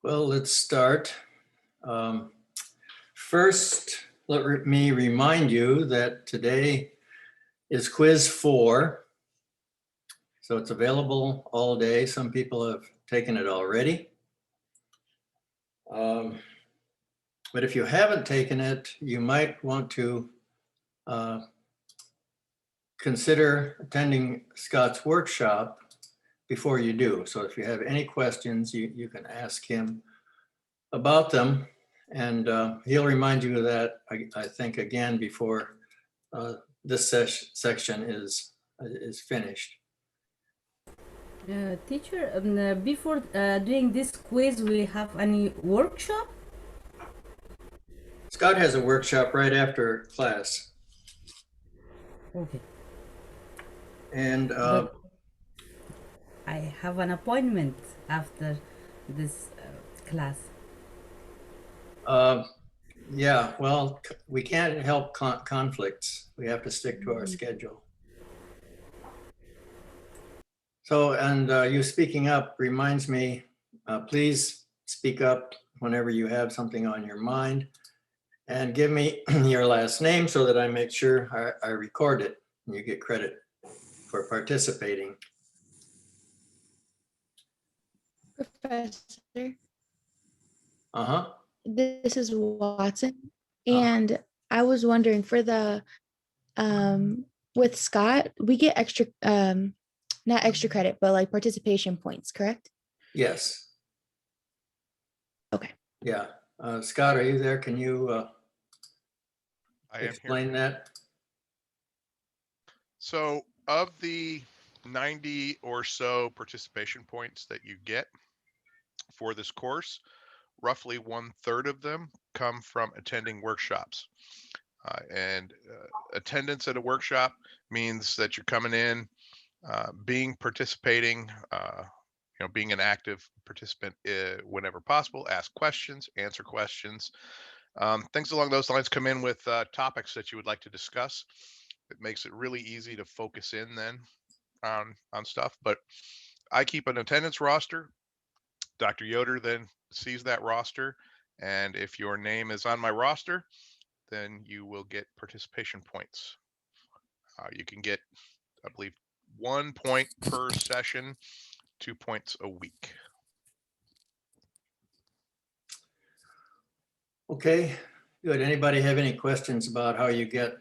Well, let's start. Um, First, let me remind you that today is quiz 4. So it's available all day. Some people have taken it already. But if you haven't taken it, you might want to consider attending Scott's workshop before you do. So if you have any questions, you can ask him about them. And he'll remind you of that, I think, again, before this section is finished. Teacher, before doing this quiz, we have any workshop? Scott has a workshop right after class. Okay. And But I have an appointment after this class. yeah, well, we can't help conflicts. We have to stick to our schedule. So, and you speaking up reminds me, please speak up whenever you have something on your mind, and give me your last name so that I make sure I record it and you get credit for participating. Professor, Uh-huh. this is Watson. And I was wondering for the with Scott, we get extra not extra credit, but like participation points, correct? Yes. Okay. Yeah. Scott, are you there? Can you explain that? So of the 90 or so participation points that you get for this course, roughly 1/3 of them come from attending workshops. Attendance at a workshop means that you're coming in, participating, being an active participant whenever possible, ask questions, answer questions. Things along those lines. Come in with topics that you would like to discuss. It makes it really easy to focus in then on stuff. But I keep an attendance roster. Dr. Yoder then sees that roster, and if your name is on my roster, then you will get participation points. You can get, I believe, 1 point per session, 2 points a week. Okay, good. Anybody have any questions about how you get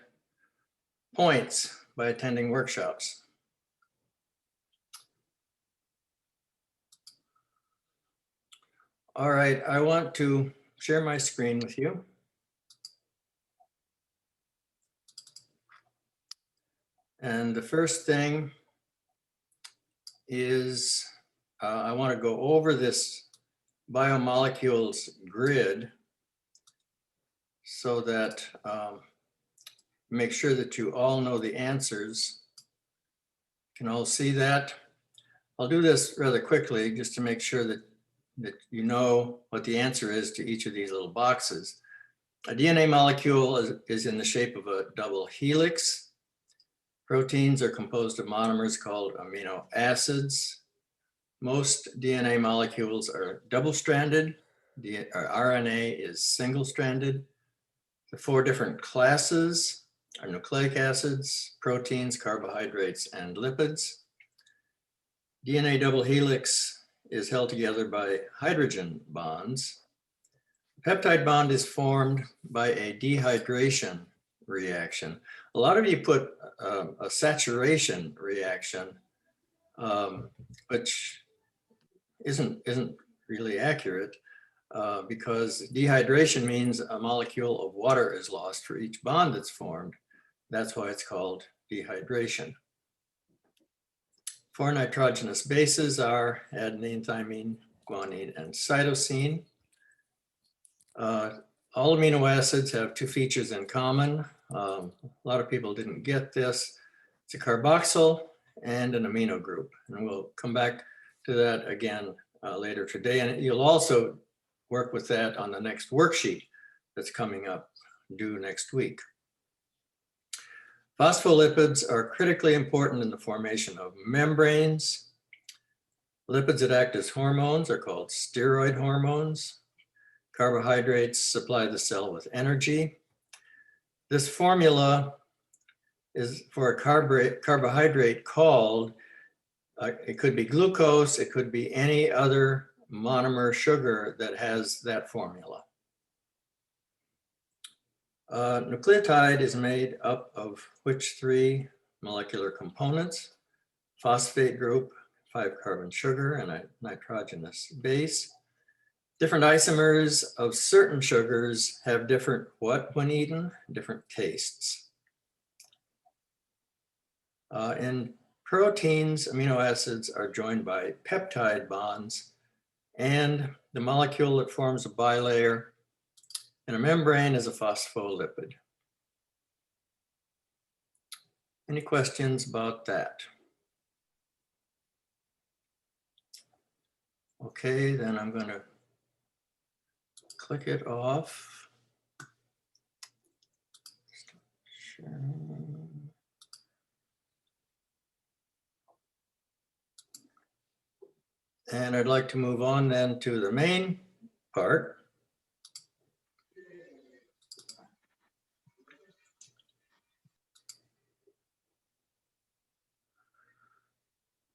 points by attending workshops? All right, I want to share my screen with you. And the first thing is I want to go over this biomolecules grid so that make sure that you all know the answers. You can all see that. I'll do this rather quickly just to make sure that you know what the answer is to each of these little boxes. A DNA molecule is in the shape of a double helix. Proteins are composed of monomers called amino acids. Most DNA molecules are double-stranded. RNA is single-stranded. The 4 different classes are nucleic acids, proteins, carbohydrates, and lipids. DNA double helix is held together by hydrogen bonds. The peptide bond is formed by a dehydration reaction. A lot of you put a saturation reaction, which isn't really accurate because dehydration means a molecule of water is lost for each bond that's formed. That's why it's called dehydration. 4 nitrogenous bases are adenine, thymine, guanine, and cytosine. All amino acids have 2 features in common. A lot of people didn't get this. It's a carboxyl and an amino group. And we'll come back to that again later today. And you'll also work with that on the next worksheet that's coming up due next week. Phospholipids are critically important in the formation of membranes. Lipids that act as hormones are called steroid hormones. Carbohydrates supply the cell with energy. This formula is for a carbohydrate called, it could be glucose, it could be any other monomer sugar that has that formula. Nucleotide is made up of which three molecular components? Phosphate group, 5-carbon sugar, and a nitrogenous base. Different isomers of certain sugars have different what when eaten? Different tastes. In proteins, amino acids are joined by peptide bonds, and the molecule that forms a bilayer in a membrane is a phospholipid. Any questions about that? Okay, then I'm going to click it off. And I'd like to move on then to the main part.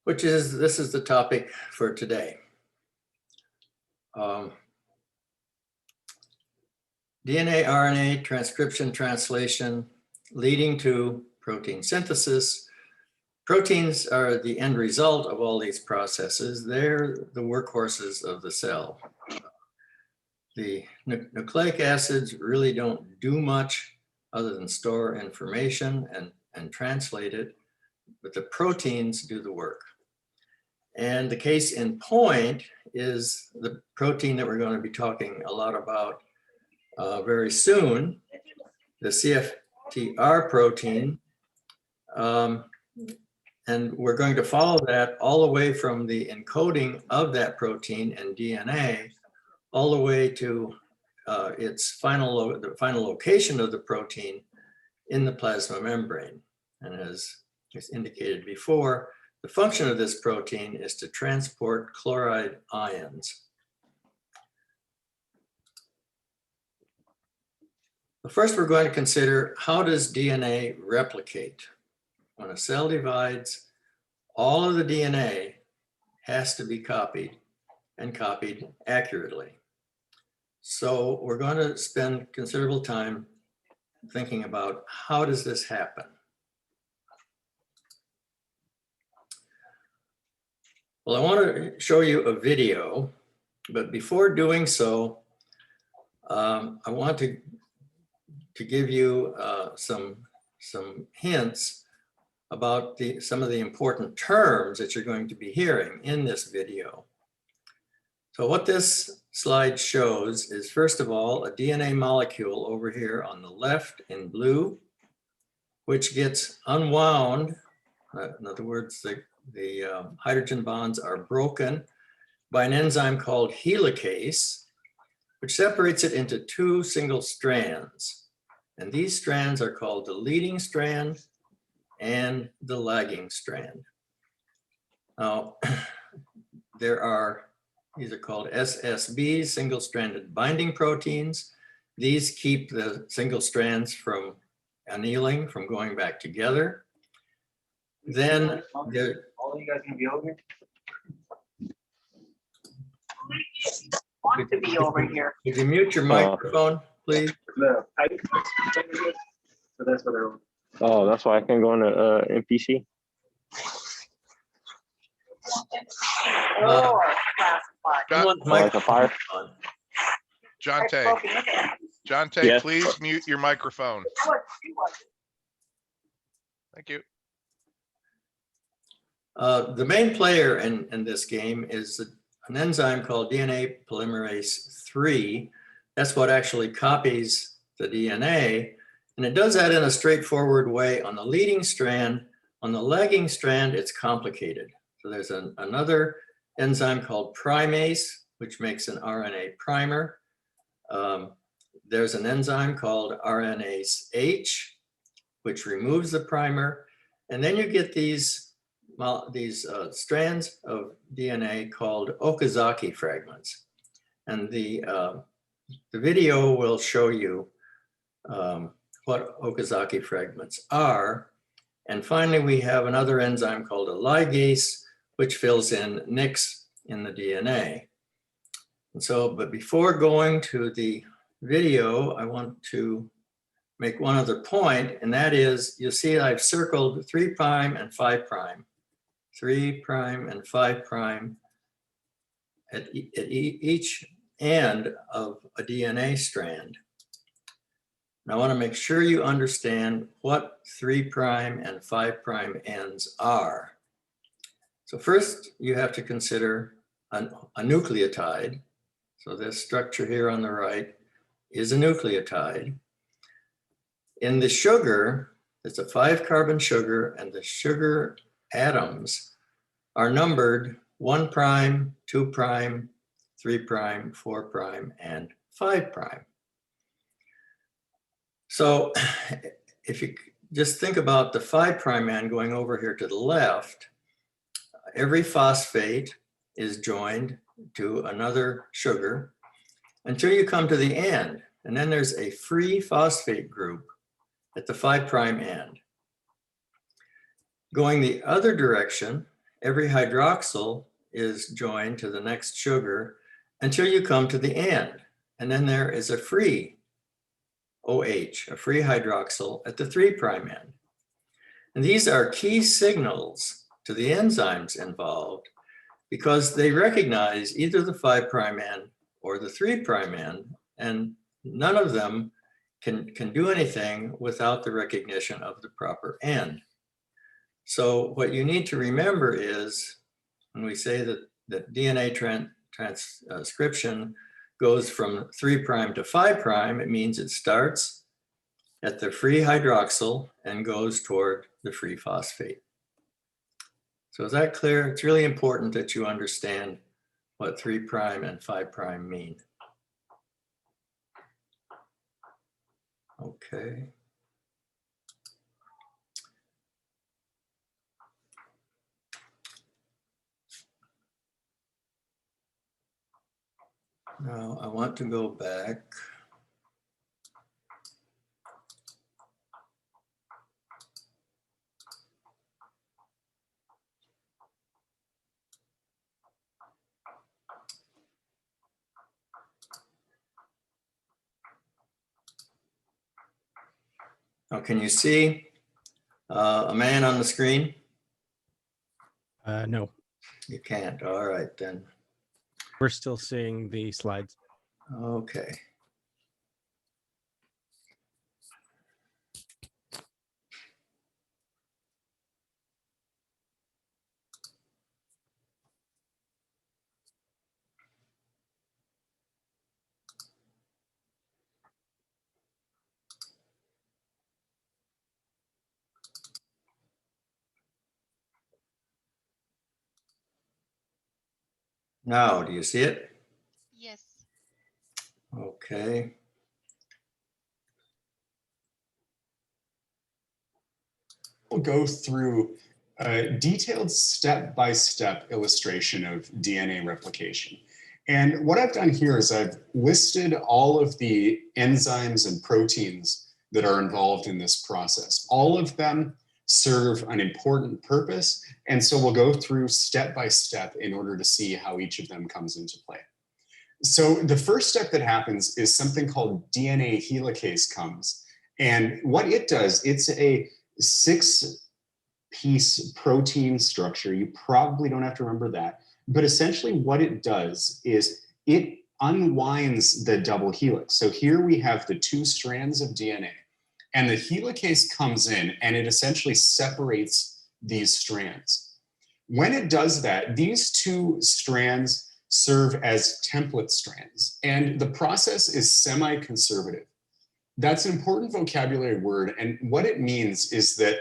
Which is, this is the topic for today. DNA, RNA, transcription, translation, leading to protein synthesis. Proteins are the end result of all these processes. They're the workhorses of the cell. The nucleic acids really don't do much other than store information and translate it, but the proteins do the work. And the case in point is the protein that we're going to be talking a lot about very soon, the CFTR protein. And we're going to follow that all the way from the encoding of that protein in DNA, all the way to its the final location of the protein in the plasma membrane. And as indicated before, the function of this protein is to transport chloride ions. But first, we're going to consider, how does DNA replicate? When a cell divides, all of the DNA has to be copied, and copied accurately. So we're going to spend considerable time thinking about, how does this happen? Well, I want to show you a video, but before doing so, I want to give you some hints about some of the important terms that you're going to be hearing in this video. So what this slide shows is, first of all, a DNA molecule over here on the left in blue, which gets unwound. In other words, the hydrogen bonds are broken by an enzyme called helicase, which separates it into two single strands. And these strands are called the leading strand and the lagging strand. Now, these are called SSBs, single-stranded binding proteins. These keep the single strands from annealing, from going back together. Then all you guys gonna be over? Want to be over here. Could you mute your microphone, please? The pipe. So that's what they're. Oh, that's why I can go into NPC. Oh, Like a fire. John Tay, Yes. please mute your microphone. Thank you. The main player in this game is an enzyme called DNA polymerase 3. That's what actually copies the DNA. And it does that in a straightforward way on the leading strand. On the lagging strand, it's complicated. So there's another enzyme called primase, which makes an RNA primer. There's an enzyme called RNase H, which removes the primer. And then you get these strands of DNA called Okazaki fragments. And the video will show you what Okazaki fragments are. And finally, we have another enzyme called a ligase, which fills in nicks in the DNA. And so, but before going to the video, I want to make one other point, and that is, you'll see I've circled 3' and 5', 3' and 5' at each end of a DNA strand. And I want to make sure you understand what 3' and 5' ends are. So first, you have to consider a nucleotide. So this structure here on the right is a nucleotide. In the sugar, it's a 5-carbon sugar, and the sugar atoms are numbered 1', 2', 3', 4', and 5'. So if you just think about the 5' end going over here to the left, every phosphate is joined to another sugar until you come to the end. And then there's a free phosphate group at the 5' end. Going the other direction, every hydroxyl is joined to the next sugar until you come to the end. And then there is a free OH, a free hydroxyl at the 3' end. And these are key signals to the enzymes involved because they recognize either the 5' end or the 3' end, and none of them can do anything without the recognition of the proper end. So what you need to remember is when we say that DNA transcription goes from 3' to 5', it means it starts at the free hydroxyl and goes toward the free phosphate. So is that clear? It's really important that you understand what 3' and 5' mean. Okay. Now I want to go back. Now, can you see a man on the screen? No, You can't. All right, then. we're still seeing the slides. Okay. Now, do you see it? Yes. Okay. We'll go through a detailed step-by-step illustration of DNA replication. And what I've done here is I've listed all of the enzymes and proteins that are involved in this process. All of them serve an important purpose. And so we'll go through step by step in order to see how each of them comes into play. So the first step that happens is something called DNA helicase comes. And what it does, it's a 6-piece protein structure. You probably don't have to remember that. But essentially what it does is it unwinds the double helix. So here we have the 2 strands of DNA. And the helicase comes in and it essentially separates these strands. When it does that, these 2 strands serve as template strands. And the process is semi-conservative. That's an important vocabulary word. And what it means is that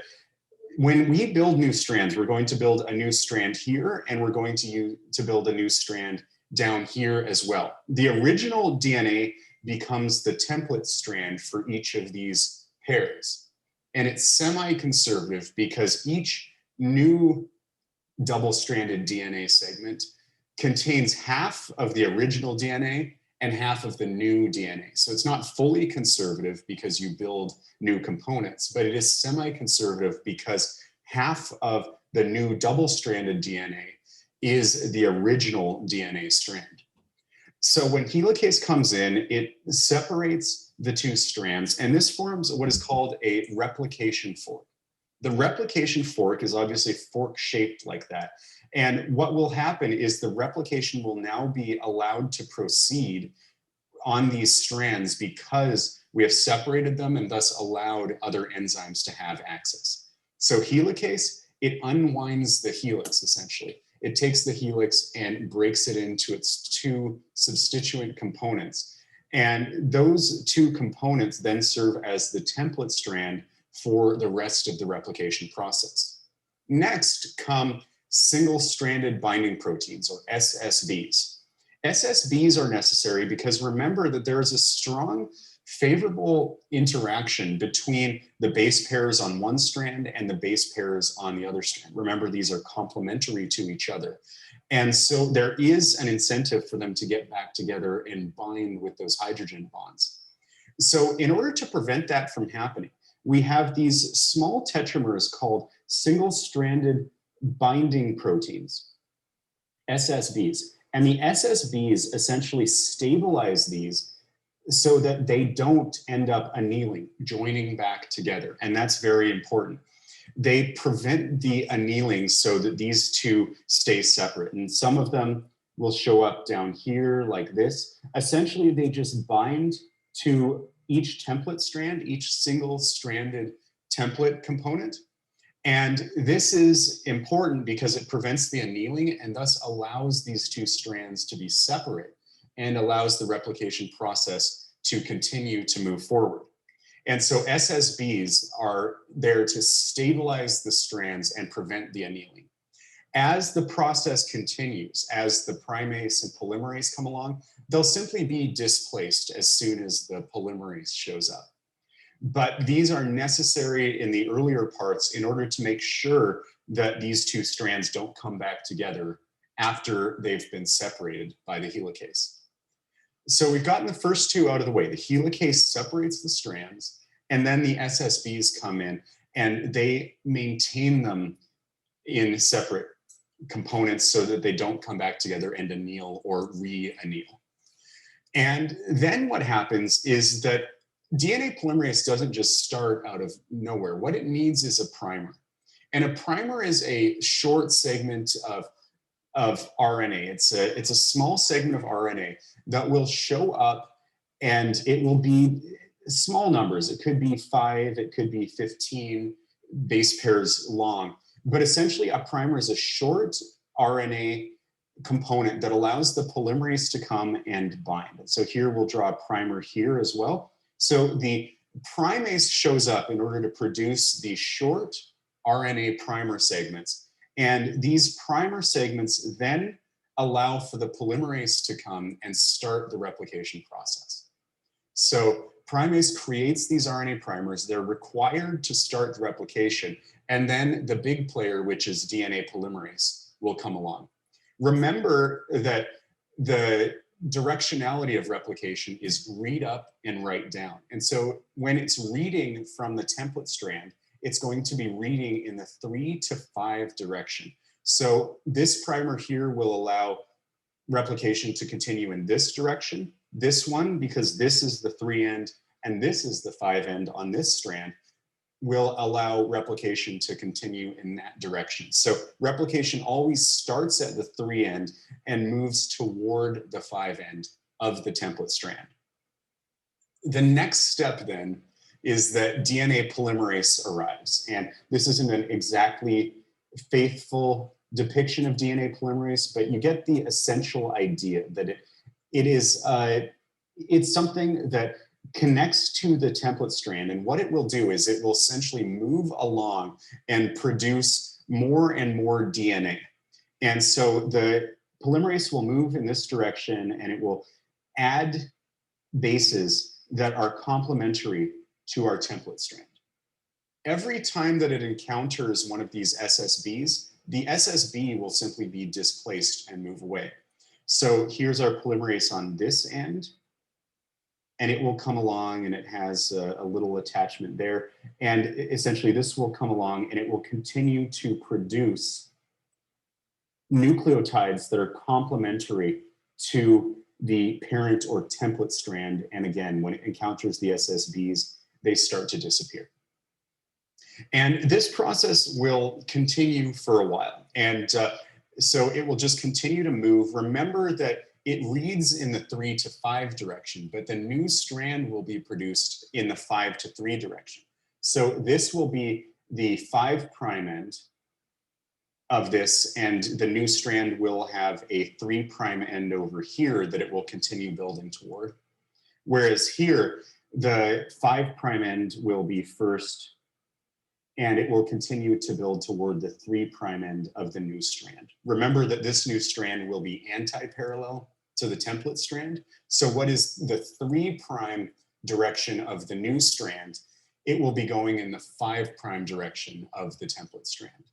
when we build new strands, we're going to build a new strand here, and we're going to build a new strand down here as well. The original DNA becomes the template strand for each of these pairs. And it's semi-conservative because each new double-stranded DNA segment contains half of the original DNA and half of the new DNA. So it's not fully conservative because you build new components, but it is semi-conservative because half of the new double-stranded DNA is the original DNA strand. So when helicase comes in, it separates the two strands, and this forms what is called a replication fork. The replication fork is obviously fork-shaped like that. And what will happen is the replication will now be allowed to proceed on these strands because we have separated them and thus allowed other enzymes to have access. So helicase, it unwinds the helix essentially. It takes the helix and breaks it into its two substituent components. And those two components then serve as the template strand for the rest of the replication process. Next come single-stranded binding proteins, or SSBs. SSBs are necessary because remember that there is a strong favorable interaction between the base pairs on one strand and the base pairs on the other strand. Remember, these are complementary to each other. And so there is an incentive for them to get back together and bind with those hydrogen bonds. So in order to prevent that from happening, we have these small tetramers called single-stranded binding proteins, SSBs. And the SSBs essentially stabilize these so that they don't end up annealing, joining back together. And that's very important. They prevent the annealing so that these two stay separate. And some of them will show up down here like this. Essentially, they just bind to each template strand, each single-stranded template component. And this is important because it prevents the annealing and thus allows these two strands to be separate and allows the replication process to continue to move forward. And so SSBs are there to stabilize the strands and prevent the annealing. As the process continues, as the primase and polymerase come along, they'll simply be displaced as soon as the polymerase shows up. But these are necessary in the earlier parts in order to make sure that these two strands don't come back together after they've been separated by the helicase. So we've gotten the first two out of the way. The helicase separates the strands, and then the SSBs come in and they maintain them in separate components so that they don't come back together and anneal or re-anneal. And then what happens is that DNA polymerase doesn't just start out of nowhere. What it needs is a primer. And a primer is a short segment of RNA. It's a small segment of RNA that will show up, and it will be small numbers. It could be 5, it could be 15 base pairs long. But essentially, a primer is a short RNA component that allows the polymerase to come and bind. So here we'll draw a primer here as well. So the primase shows up in order to produce the short RNA primer segments. And these primer segments then allow for the polymerase to come and start the replication process. So primase creates these RNA primers. They're required to start the replication. And then the big player, which is DNA polymerase, will come along. Remember that the directionality of replication is read up and write down. And so when it's reading from the template strand, it's going to be reading in the 3 to 5 direction. So this primer here will allow replication to continue in this direction. This one, because this is the 3 end and this is the 5 end on this strand, will allow replication to continue in that direction. So replication always starts at the 3 end and moves toward the 5 end of the template strand. The next step then is that DNA polymerase arrives. And this isn't an exactly faithful depiction of DNA polymerase, but you get the essential idea that it's something that connects to the template strand. And what it will do is it will essentially move along and produce more and more DNA. And so the polymerase will move in this direction and it will add bases that are complementary to our template strand. Every time that it encounters one of these SSBs, the SSB will simply be displaced and move away. So here's our polymerase on this end, and it will come along and it has a little attachment there. And essentially this will come along and it will continue to produce nucleotides that are complementary to the parent or template strand. And again, when it encounters the SSBs, they start to disappear. And this process will continue for a while. And so it will just continue to move. Remember that it reads in the 3 to 5 direction, but the new strand will be produced in the 5 to 3 direction. So this will be the 5' end of this, and the new strand will have a 3' end over here that it will continue building toward. Whereas here, the 5' end will be first, and it will continue to build toward the 3' end of the new strand. Remember that this new strand will be anti-parallel to the template strand. So what is the 3' direction of the new strand? It will be going in the 5' direction of the template strand.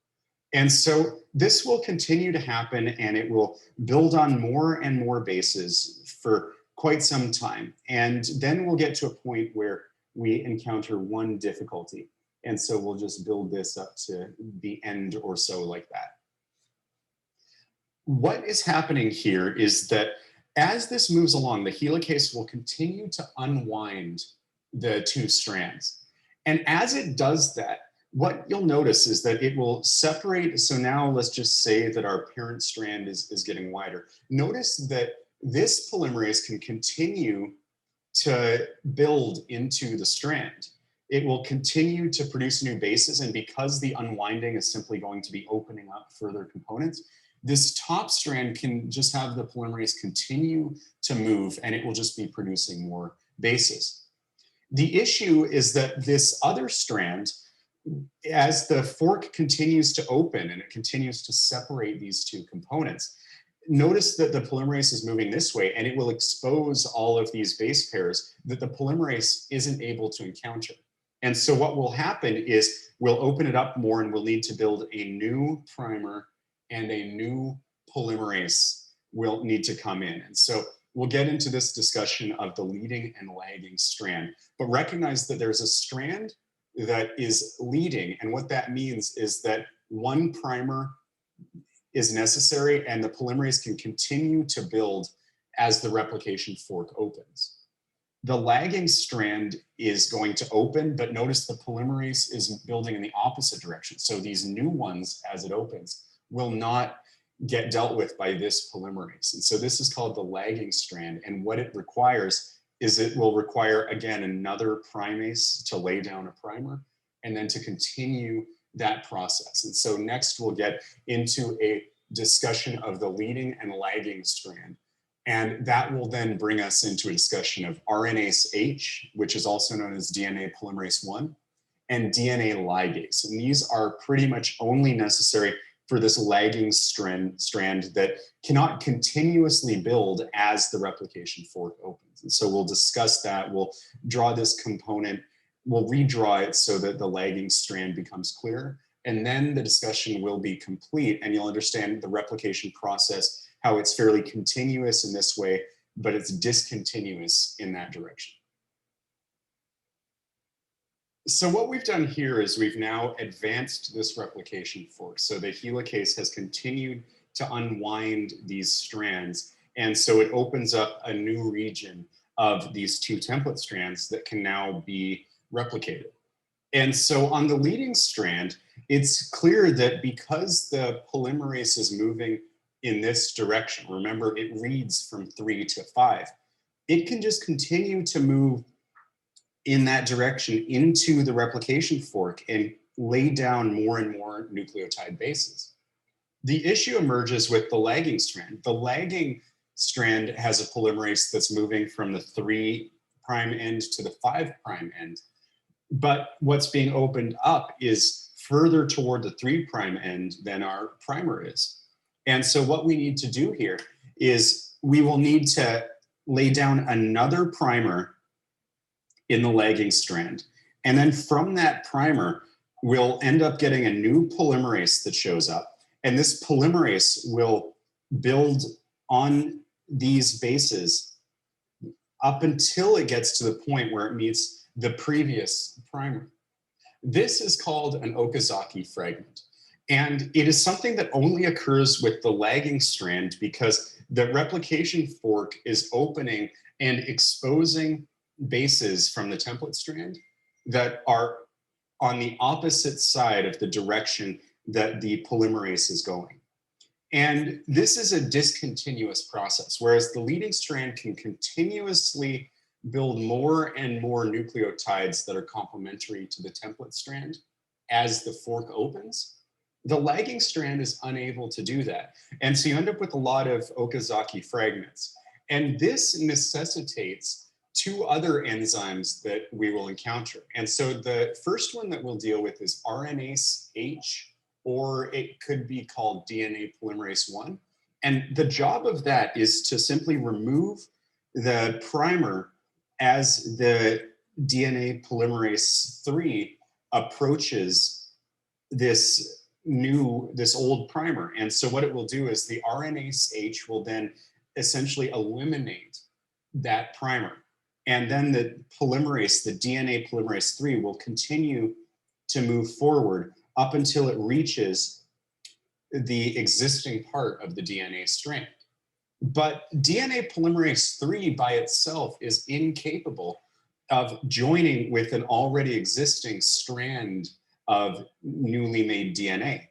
And so this will continue to happen, and it will build on more and more bases for quite some time. And then we'll get to a point where we encounter one difficulty. And so we'll just build this up to the end or so like that. What is happening here is that as this moves along, the helicase will continue to unwind the 2 strands. And as it does that, what you'll notice is that it will separate. So now let's just say that our parent strand is getting wider. Notice that this polymerase can continue to build into the strand. It will continue to produce new bases, and because the unwinding is simply going to be opening up further components, this top strand can just have the polymerase continue to move, and it will just be producing more bases. The issue is that this other strand, as the fork continues to open and it continues to separate these 2 components, notice that the polymerase is moving this way, and it will expose all of these base pairs that the polymerase isn't able to encounter. And so what will happen is we'll open it up more, and we'll need to build a new primer, and a new polymerase will need to come in. And so we'll get into this discussion of the leading and lagging strand, but recognize that there's a strand that is leading. And what that means is that one primer is necessary, and the polymerase can continue to build as the replication fork opens. The lagging strand is going to open, but notice the polymerase is building in the opposite direction. So these new ones, as it opens, will not get dealt with by this polymerase. And so this is called the lagging strand. And what it requires is it will require, again, another primase to lay down a primer and then to continue that process. And so next we'll get into a discussion of the leading and lagging strand. And that will then bring us into a discussion of RNase H, which is also known as DNA polymerase 1, and DNA ligase. And these are pretty much only necessary for this lagging strand that cannot continuously build as the replication fork opens. And so we'll discuss that. We'll draw this component. We'll redraw it so that the lagging strand becomes clear. And then the discussion will be complete, and you'll understand the replication process, how it's fairly continuous in this way, but it's discontinuous in that direction. So what we've done here is we've now advanced this replication fork. So the helicase has continued to unwind these strands. And so it opens up a new region of these 2 template strands that can now be replicated. And so on the leading strand, it's clear that because the polymerase is moving in this direction, remember it reads from 3 to 5, it can just continue to move in that direction into the replication fork and lay down more and more nucleotide bases. The issue emerges with the lagging strand. The lagging strand has a polymerase that's moving from the 3' end to the 5' end. But what's being opened up is further toward the 3' end than our primer is. And so what we need to do here is we will need to lay down another primer in the lagging strand. And then from that primer, we'll end up getting a new polymerase that shows up. And this polymerase will build on these bases up until it gets to the point where it meets the previous primer. This is called an Okazaki fragment. And it is something that only occurs with the lagging strand because the replication fork is opening and exposing bases from the template strand that are on the opposite side of the direction that the polymerase is going. And this is a discontinuous process, whereas the leading strand can continuously build more and more nucleotides that are complementary to the template strand as the fork opens. The lagging strand is unable to do that. And so you end up with a lot of Okazaki fragments. And this necessitates two other enzymes that we will encounter. And so the first one that we'll deal with is RNase H, or it could be called DNA polymerase 1. And the job of that is to simply remove the primer as the DNA polymerase 3 approaches this old primer. And so what it will do is the RNase H will then essentially eliminate that primer. And then the polymerase, the DNA polymerase 3 will continue to move forward up until it reaches the existing part of the DNA strand. But DNA polymerase 3 by itself is incapable of joining with an already existing strand of newly made DNA.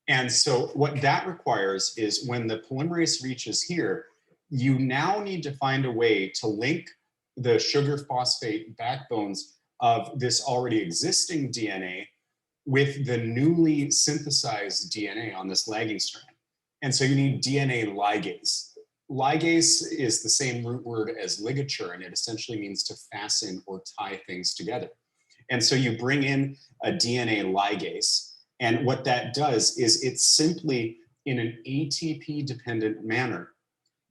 And so what that requires is when the polymerase reaches here, you now need to find a way to link the sugar phosphate backbones of this already existing DNA with the newly synthesized DNA on this lagging strand. And so you need DNA ligase. Ligase is the same root word as ligature, and it essentially means to fasten or tie things together. And so you bring in a DNA ligase, and what that does is it simply, in an ATP-dependent manner,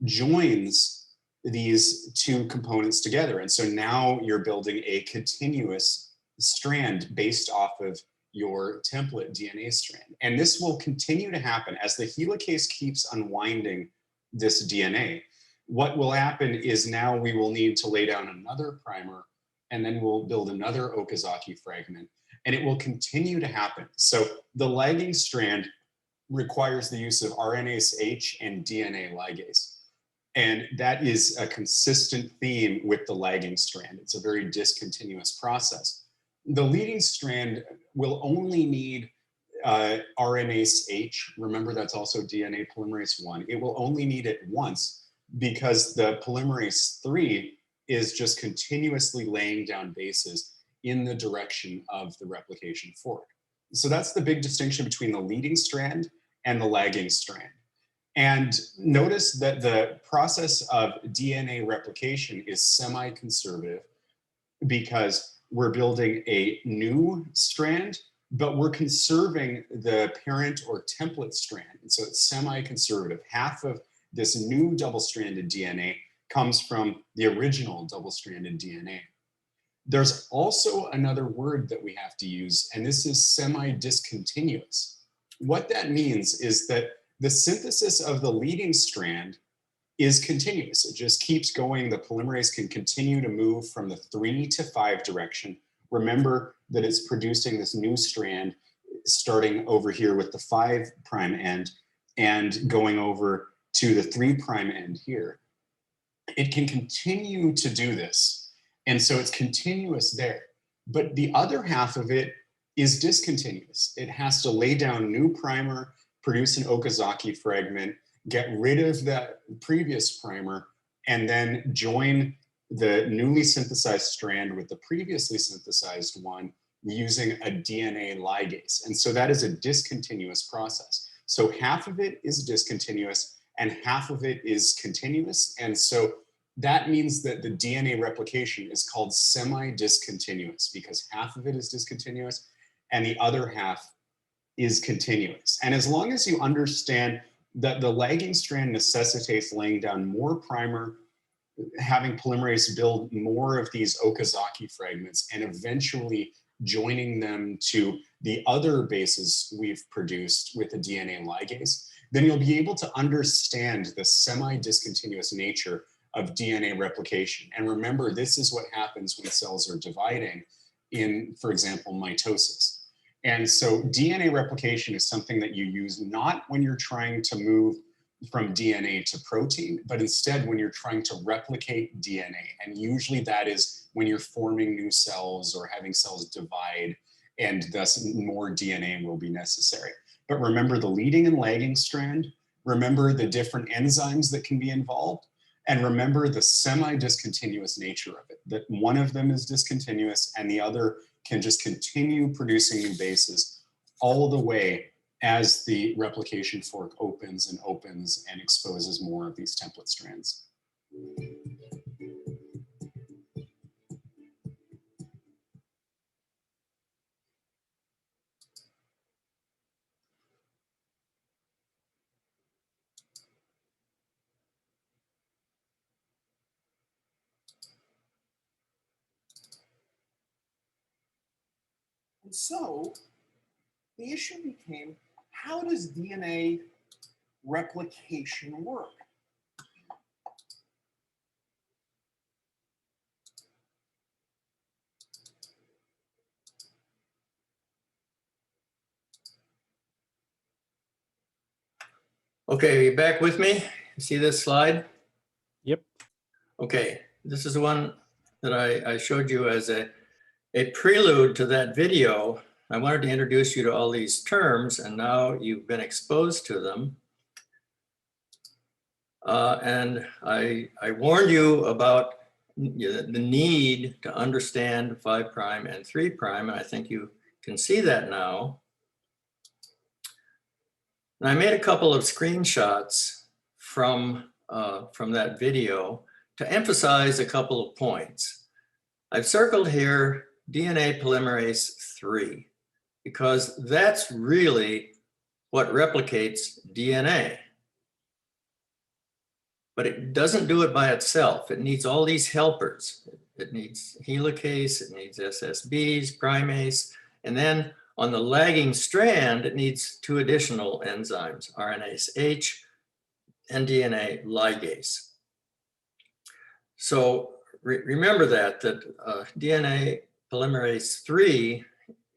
joins these two components together. And so now you're building a continuous strand based off of your template DNA strand. And this will continue to happen as the helicase keeps unwinding this DNA. What will happen is now we will need to lay down another primer, and then we'll build another Okazaki fragment, and it will continue to happen. So the lagging strand requires the use of RNase H and DNA ligase. And that is a consistent theme with the lagging strand. It's a very discontinuous process. The leading strand will only need RNase H. Remember, that's also DNA polymerase 1. It will only need it once because the polymerase 3 is just continuously laying down bases in the direction of the replication fork. So that's the big distinction between the leading strand and the lagging strand. And notice that the process of DNA replication is semi-conservative because we're building a new strand, but we're conserving the parent or template strand. And so it's semi-conservative. Half of this new double-stranded DNA comes from the original double-stranded DNA. There's also another word that we have to use, and this is semi-discontinuous. What that means is that the synthesis of the leading strand is continuous. It just keeps going. The polymerase can continue to move from the 3 to 5 direction. Remember that it's producing this new strand starting over here with the 5' end and going over to the 3' end here. It can continue to do this. And so it's continuous there. But the other half of it is discontinuous. It has to lay down new primer, produce an Okazaki fragment, get rid of that previous primer, and then join the newly synthesized strand with the previously synthesized one using a DNA ligase. And so that is a discontinuous process. So half of it is discontinuous and half of it is continuous. And so that means that the DNA replication is called semi-discontinuous because half of it is discontinuous and the other half is continuous. And as long as you understand that the lagging strand necessitates laying down more primer, having polymerase build more of these Okazaki fragments, and eventually joining them to the other bases we've produced with the DNA ligase, then you'll be able to understand the semi-discontinuous nature of DNA replication. And remember, this is what happens when cells are dividing in, for example, mitosis. And so DNA replication is something that you use not when you're trying to move from DNA to protein, but instead when you're trying to replicate DNA. And usually that is when you're forming new cells or having cells divide, and thus more DNA will be necessary. But remember the leading and lagging strand, remember the different enzymes that can be involved, and remember the semi-discontinuous nature of it, that one of them is discontinuous and the other can just continue producing new bases all the way as the replication fork opens and exposes more of these template strands. And so the issue became, how does DNA replication work? Okay, are you back with me? See this slide? Yep. Okay, this is the one that I showed you as a prelude to that video. I wanted to introduce you to all these terms, and now you've been exposed to them. And I warned you about the need to understand 5' and 3', and I think you can see that now. And I made a couple of screenshots from that video to emphasize a couple of points. I've circled here DNA polymerase 3, because that's really what replicates DNA. But it doesn't do it by itself. It needs all these helpers. It needs helicase, it needs SSBs, primase, and then on the lagging strand, it needs 2 additional enzymes, RNase H and DNA ligase. So remember that DNA polymerase 3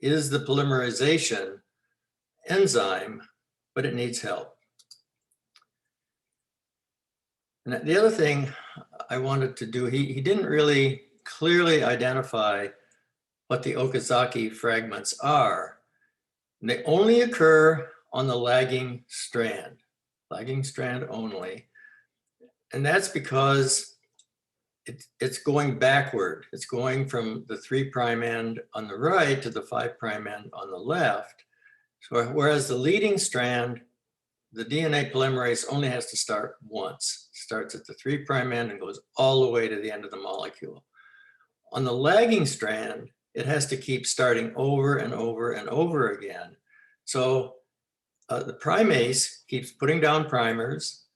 is the polymerization enzyme, but it needs help. And the other thing I wanted to do, he didn't really clearly identify what the Okazaki fragments are. And they only occur on the lagging strand only. And that's because it's going backward. It's going from the 3' end on the right to the 5' end on the left. So whereas the leading strand, the DNA polymerase only has to start once. It starts at the 3' end and goes all the way to the end of the molecule. On the lagging strand, it has to keep starting over and over and over again. So the primase keeps putting down primers,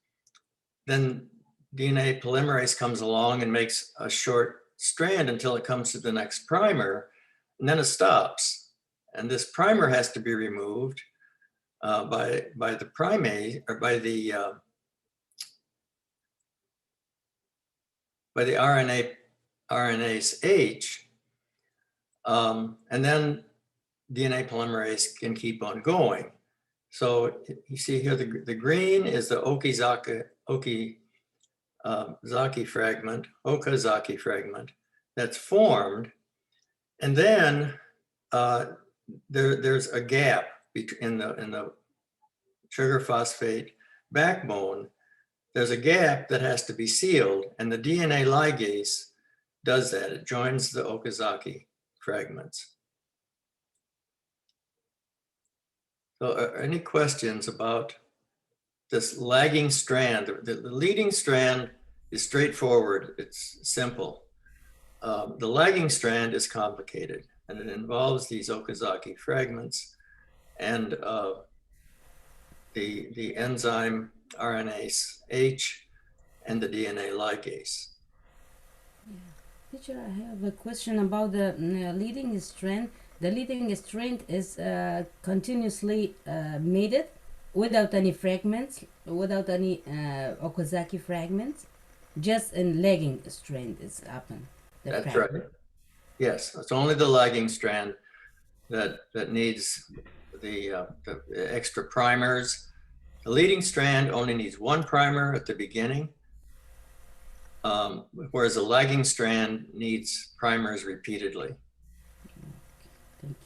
then DNA polymerase comes along and makes a short strand until it comes to the next primer, and then it stops. And this primer has to be removed by the primase, or by the RNase H, and then DNA polymerase can keep on going. So you see here, the green is the Okazaki fragment that's formed, and then there's a gap in the sugar phosphate backbone. There's a gap that has to be sealed, and the DNA ligase does that. It joins the Okazaki fragments. So any questions about this lagging strand? The leading strand is straightforward, it's simple. The lagging strand is complicated, and it involves these Okazaki fragments and the enzyme RNase H and the DNA ligase. Teacher, I have a question about the leading strand. the leading strand is continuously mated without any fragments, without any Okazaki fragments, just in lagging strand is happen. That's right. Yes, it's only the lagging strand that needs the extra primers. The leading strand only needs one primer at the beginning, whereas a lagging strand needs primers repeatedly. Thank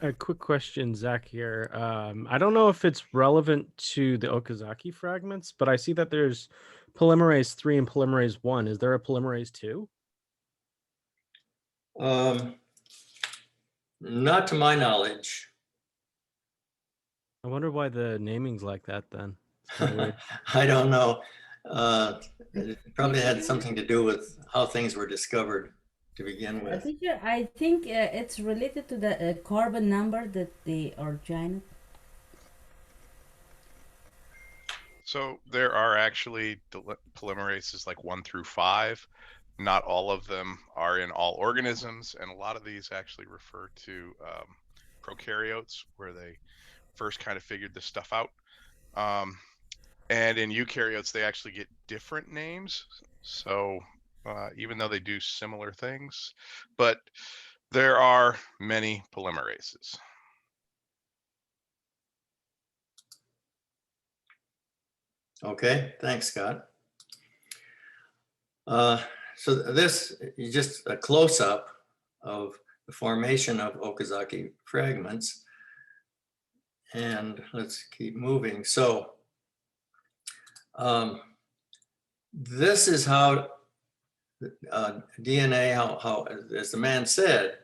you. A quick question, Zach, here. I don't know if it's relevant to the Okazaki fragments, but I see that there's polymerase 3 and polymerase 1. Is there a polymerase 2? Not to my knowledge. I wonder why the naming's like that then. It's kind of weird. I don't know. It probably had something to do with how things were discovered to begin with. Teacher, I think it's related to the carbon number that they are joined. So there are actually polymerases like 1 through 5. Not all of them are in all organisms, and a lot of these actually refer to prokaryotes, where they first kind of figured this stuff out. And in eukaryotes, they actually get different names. So even though they do similar things, but there are many polymerases. Okay, thanks, Scott. So this is just a close-up of the formation of Okazaki fragments. And let's keep moving. So this is how DNA, how, as the man said,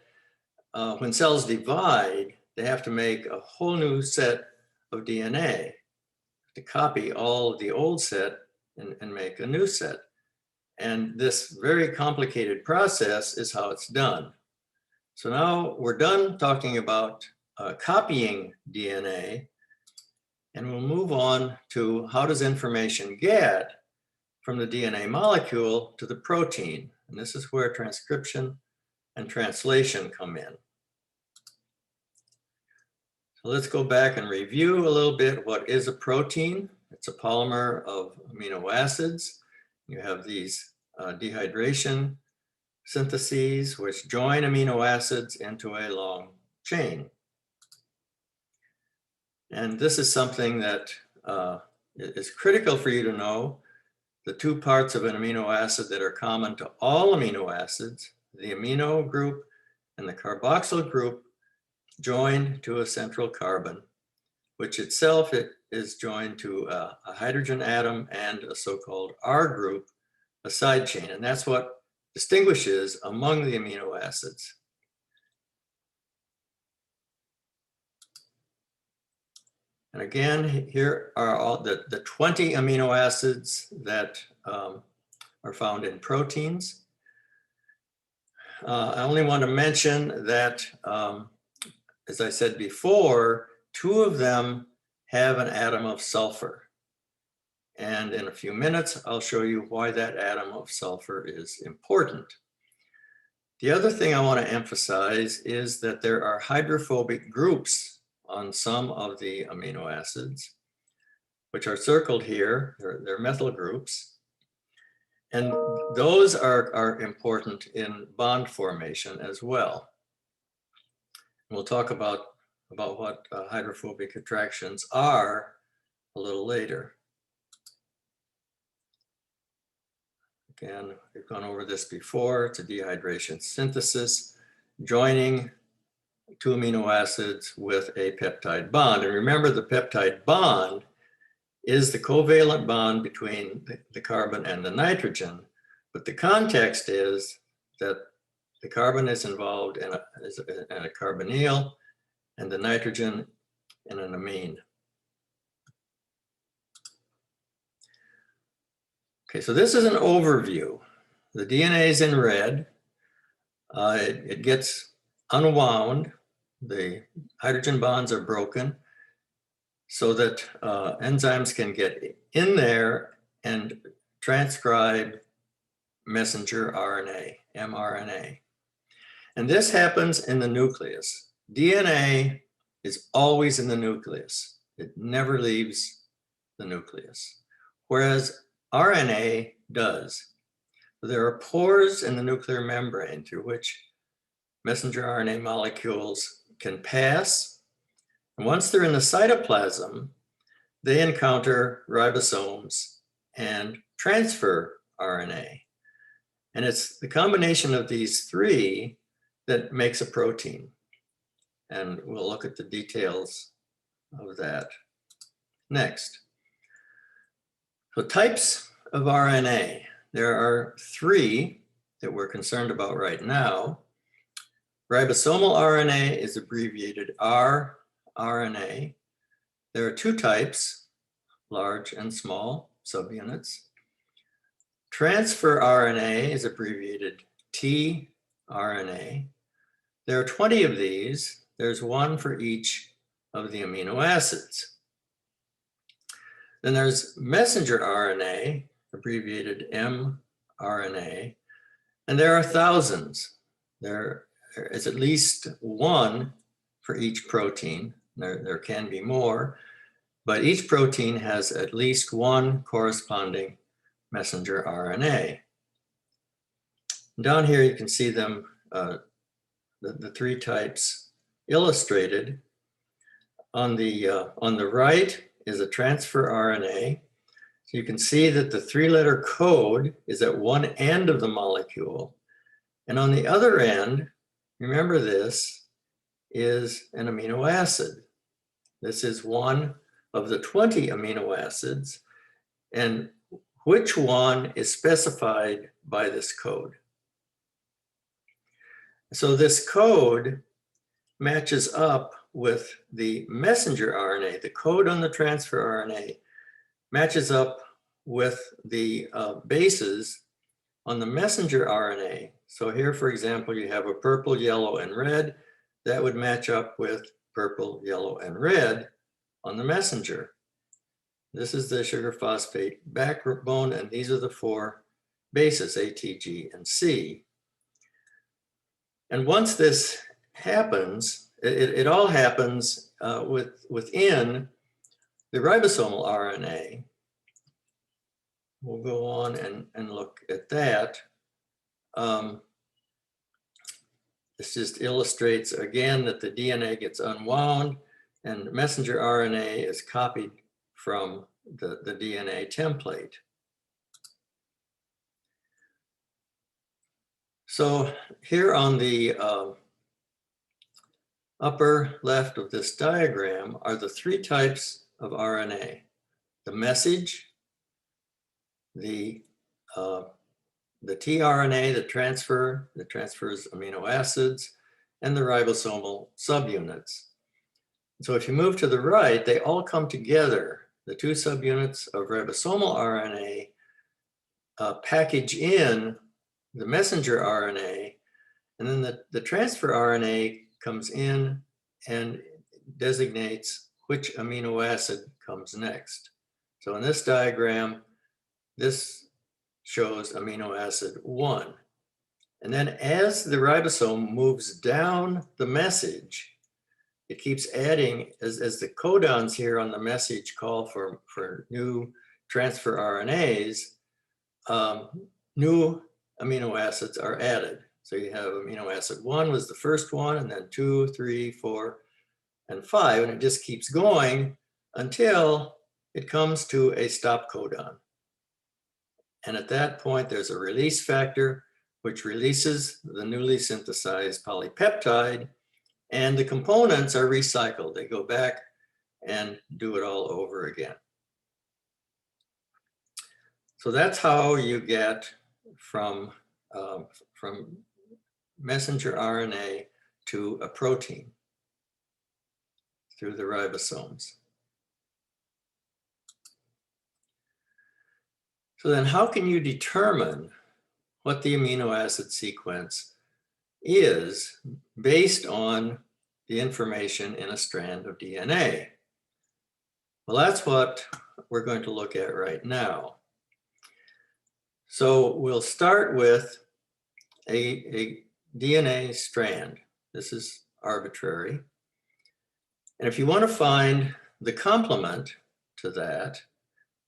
when cells divide, they have to make a whole new set of DNA to copy all of the old set and make a new set. And this very complicated process is how it's done. So now we're done talking about copying DNA, and we'll move on to how does information get from the DNA molecule to the protein. And this is where transcription and translation come in. So let's go back and review a little bit what is a protein. It's a polymer of amino acids. You have these dehydration syntheses which join amino acids into a long chain. And this is something that is critical for you to know. The two parts of an amino acid that are common to all amino acids, the amino group and the carboxyl group, joined to a central carbon, which itself is joined to a hydrogen atom and a so-called R group, a side chain. And that's what distinguishes among the amino acids. And again, here are all the 20 amino acids that are found in proteins. I only want to mention that, as I said before, 2 of them have an atom of sulfur. And in a few minutes, I'll show you why that atom of sulfur is important. The other thing I want to emphasize is that there are hydrophobic groups on some of the amino acids, which are circled here. They're methyl groups. And those are important in bond formation as well. We'll talk about what hydrophobic attractions are a little later. Again, we've gone over this before. It's a dehydration synthesis, joining 2 amino acids with a peptide bond. And remember, the peptide bond is the covalent bond between the carbon and the nitrogen. But the context is that the carbon is involved in a carbonyl and the nitrogen in an amine. Okay, so this is an overview. The DNA is in red. It gets unwound. The hydrogen bonds are broken so that enzymes can get in there and transcribe messenger RNA, mRNA. And this happens in the nucleus. DNA is always in the nucleus. It never leaves the nucleus, whereas RNA does. There are pores in the nuclear membrane through which messenger RNA molecules can pass. And once they're in the cytoplasm, they encounter ribosomes and transfer RNA. And it's the combination of these three that makes a protein. And we'll look at the details of that next. So types of RNA. There are three that we're concerned about right now. Ribosomal RNA is abbreviated rRNA. There are two types, large and small subunits. Transfer RNA is abbreviated tRNA. There are 20 of these. There's one for each of the amino acids. Then there's messenger RNA, abbreviated mRNA, and there are thousands. There is at least one for each protein. There can be more, but each protein has at least one corresponding messenger RNA. Down here you can see them, the three types illustrated. On the right is a transfer RNA. So you can see that the three-letter code is at one end of the molecule. And on the other end, remember this, is an amino acid. This is one of the 20 amino acids. And which one is specified by this code? So this code matches up with the messenger RNA. The code on the transfer RNA matches up with the bases on the messenger RNA. So here, for example, you have a purple, yellow, and red. That would match up with purple, yellow, and red on the messenger. This is the sugar phosphate backbone, and these are the four bases, A, T, G, and C. And once this happens, it all happens within the ribosomal RNA. We'll go on and look at that. This just illustrates again that the DNA gets unwound and messenger RNA is copied from the DNA template. So here on the upper left of this diagram are the three types of RNA: the message, the tRNA, that transfers amino acids, and the ribosomal subunits. So if you move to the right, they all come together. The two subunits of ribosomal RNA package in the messenger RNA, and then the transfer RNA comes in and designates which amino acid comes next. So in this diagram, this shows amino acid 1. And then as the ribosome moves down the message, it keeps adding, as the codons here on the message call for new transfer RNAs, new amino acids are added. So you have amino acid 1 was the first one, and then 2, 3, 4, and 5, and it just keeps going until it comes to a stop codon. And at that point, there's a release factor, which releases the newly synthesized polypeptide, and the components are recycled. They go back and do it all over again. So that's how you get from messenger RNA to a protein through the ribosomes. So then how can you determine what the amino acid sequence is based on the information in a strand of DNA? Well, that's what we're going to look at right now. So we'll start with a DNA strand. This is arbitrary. And if you want to find the complement to that,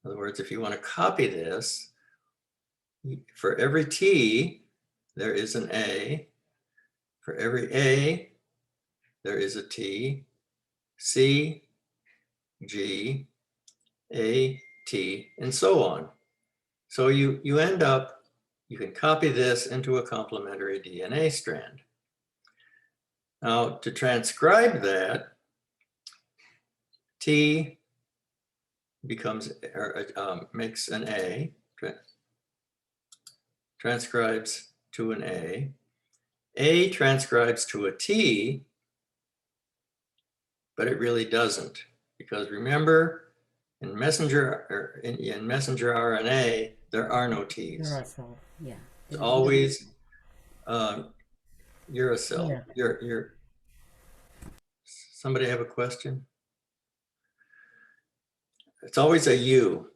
in other words, if you want to copy this, for every T, there is an A. For every A, there is a T, C, G, A, T, and so on. So you end up, you can copy this into a complementary DNA strand. Now, to transcribe that, T becomes, makes an A, transcribes to an A transcribes to a T, but it really doesn't, because remember, in messenger RNA, there are no T's. Yeah. It's always uracil. Yeah. Somebody have a question? It's always a U.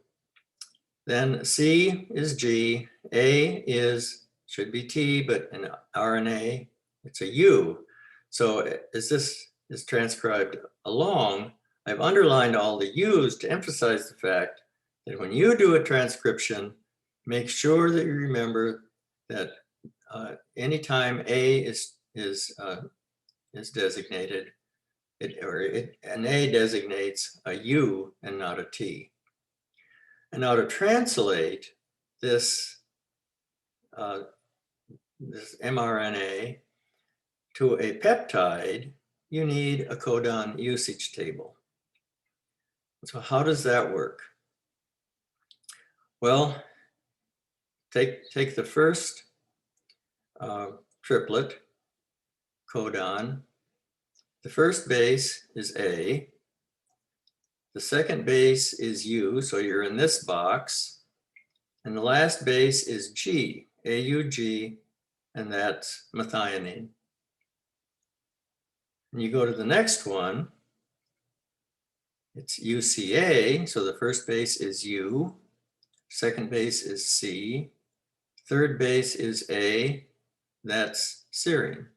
Then C is G, A should be T, but in RNA, it's a U. So as this is transcribed along, I've underlined all the U's to emphasize the fact that when you do a transcription, make sure that you remember that anytime A is designated, an A designates a U and not a T. And now to translate this mRNA to a peptide, you need a codon usage table. So how does that work? Well, take the first triplet, codon. The first base is A. The second base is U, so you're in this box. And the last base is G, AUG, and that's methionine. And you go to the next one, it's UCA, so the first base is U, second base is C, third base is A, that's serine.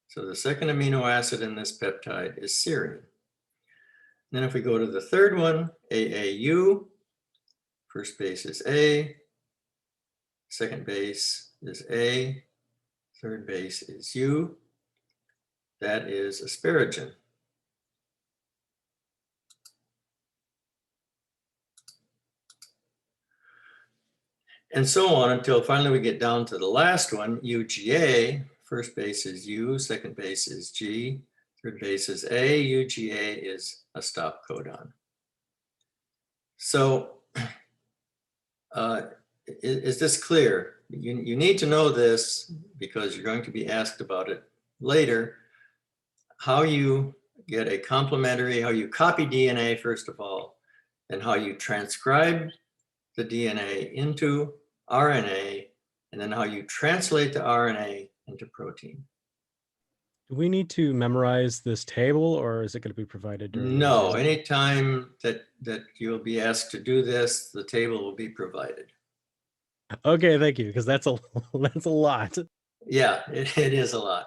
So the second amino acid in this peptide is serine. Then if we go to the third one, AAU, first base is A, second base is A, third base is U, that is asparagine. And so on until finally we get down to the last one, UGA, first base is U, second base is G, third base is A, UGA is a stop codon. So is this clear? You need to know this because you're going to be asked about it later. How you get a complementary, how you copy DNA first of all, and how you transcribe the DNA into RNA, and then how you translate the RNA into protein. Do we need to memorize this table, or is it going to be provided during? No, anytime that you'll be asked to do this, the table will be provided. Okay, thank you, because that's a lot. Yeah, it is a lot.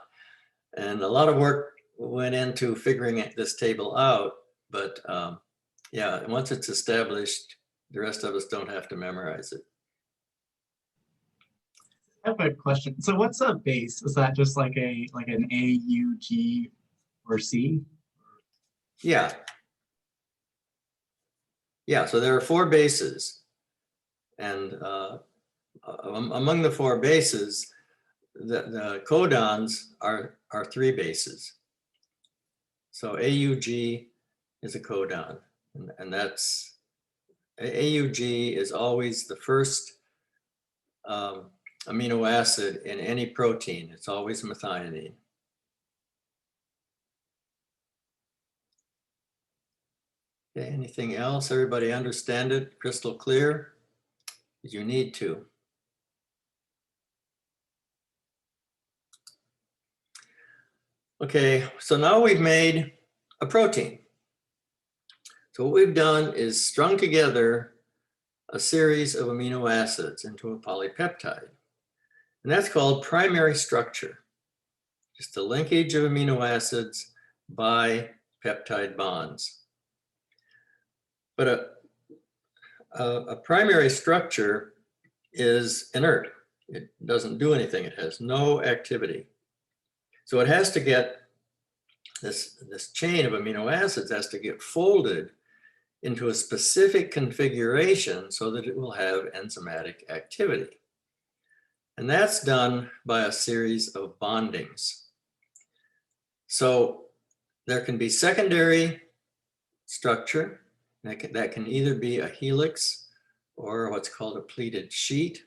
And a lot of work went into figuring this table out, but yeah, once it's established, the rest of us don't have to memorize it. I have a question. So what's a base? Is that just like an A, U, G, or C? Yeah. Yeah, so there are 4 bases. And among the 4 bases, the codons are 3 bases. So AUG is a codon, and that's, AUG is always the first amino acid in any protein. It's always methionine. Okay, anything else? Everybody understand it? Crystal clear? You need to. Okay, so now we've made a protein. So what we've done is strung together a series of amino acids into a polypeptide. And that's called primary structure. Just the linkage of amino acids by peptide bonds. But a primary structure is inert. It doesn't do anything. It has no activity. So it has to get, this chain of amino acids has to get folded into a specific configuration so that it will have enzymatic activity. And that's done by a series of bondings. So there can be secondary structure. That can either be a helix or what's called a pleated sheet.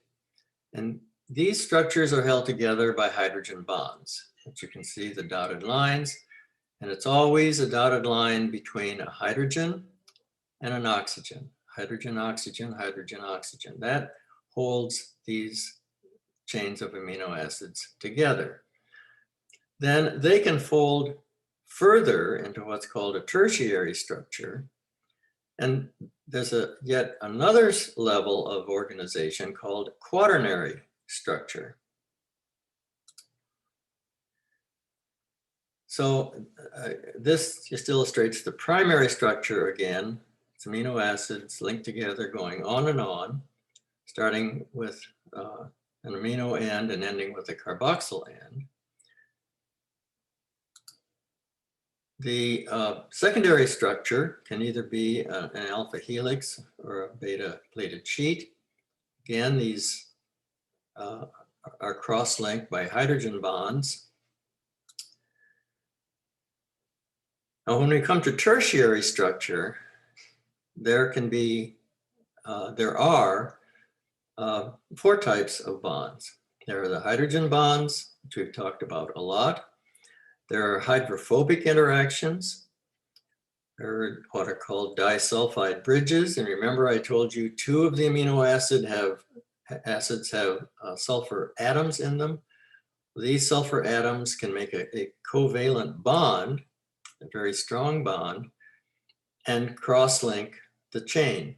And these structures are held together by hydrogen bonds, which you can see the dotted lines. And it's always a dotted line between a hydrogen and an oxygen. Hydrogen, oxygen, hydrogen, oxygen. That holds these chains of amino acids together. Then they can fold further into what's called a tertiary structure. And there's yet another level of organization called quaternary structure. So this just illustrates the primary structure again. It's amino acids linked together, going on, starting with an amino end and ending with a carboxyl end. The secondary structure can either be an alpha helix or a beta plated sheet. Again, these are cross-linked by hydrogen bonds. Now, when we come to tertiary structure, there are 4 types of bonds. There are the hydrogen bonds, which we've talked about a lot. There are hydrophobic interactions. There are what are called disulfide bridges. And remember, I told you 2 of the amino acids have sulfur atoms in them. These sulfur atoms can make a covalent bond, a very strong bond, and cross-link the chain.